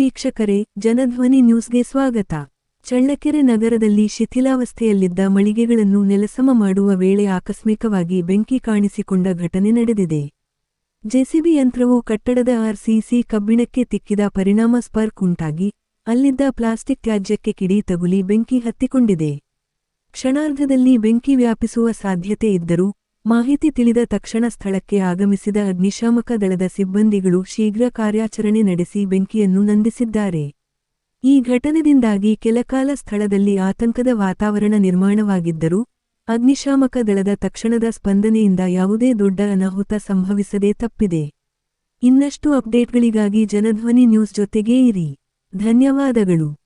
ವೀಕ್ಷಕರೇ, ಜನಧ್ವನಿ ನ್ಯೂಸ್ಗೆ ಸ್ವಾಗತ. ಚಳ್ಳಕೆರೆ ನಗರದಲ್ಲಿ ಶಿಥಿಲಾವಸ್ಥೆಯಲ್ಲಿದ್ದ ಮಳಿಗೆಗಳನ್ನು ನೆಲಸಮ ಮಾಡುವ ವೇಳೆ ಆಕಸ್ಮಿಕವಾಗಿ ಬೆಂಕಿ ಕಾಣಿಸಿಕೊಂಡ ಘಟನೆ ನಡೆದಿದೆ. ಜೆಸಿಬಿ ಯಂತ್ರವು ಕಟ್ಟಡದ ಆರ್ಸಿಸಿ ಕಬ್ಬಿಣಕ್ಕೆ ತಿಕ್ಕಿದ ಪರಿಣಾಮ ಸ್ಪಾರ್ಕ್ ಉಂಟಾಗಿ, ಅಲ್ಲಿದ್ದ ಪ್ಲಾಸ್ಟಿಕ್ ತ್ಯಾಜ್ಯಕ್ಕೆ ಕಿಡಿ ತಗುಲಿ ಬೆಂಕಿ ಹತ್ತಿಕೊಂಡಿದೆ. ಕ್ಷಣಾರ್ಧದಲ್ಲಿ ಬೆಂಕಿ ವ್ಯಾಪಿಸುವ ಸಾಧ್ಯತೆ ಇದ್ದರೂ, ಮಾಹಿತಿ ತಿಳಿದ ತಕ್ಷಣ ಸ್ಥಳಕ್ಕೆ ಆಗಮಿಸಿದ ಅಗ್ನಿಶಾಮಕ ದಳದ ಸಿಬ್ಬಂದಿಗಳು ಶೀಘ್ರ ಕಾರ್ಯಾಚರಣೆ ನಡೆಸಿ ಬೆಂಕಿಯನ್ನು ನಂದಿಸಿದ್ದಾರೆ. ಈ ಘಟನೆಯಿಂದಾಗಿ ಕೆಲಕಾಲ ಸ್ಥಳದಲ್ಲಿ ಆತಂಕದ ವಾತಾವರಣ ನಿರ್ಮಾಣವಾಗಿದ್ದರೂ, ಅಗ್ನಿಶಾಮಕ ದಳದ ತಕ್ಷಣದ ಸ್ಪಂದನೆಯಿಂದ ಯಾವುದೇ ದೊಡ್ಡ ಅನಾಹುತ ಸಂಭವಿಸದೆ ತಪ್ಪಿದೆ. ಇನ್ನಷ್ಟು ಅಪ್ಡೇಟ್ಗಳಿಗಾಗಿ ಜನಧ್ವನಿ ನ್ಯೂಸ್ ಜೊತೆಗೇ ಇರಿ. ಧನ್ಯವಾದಗಳು.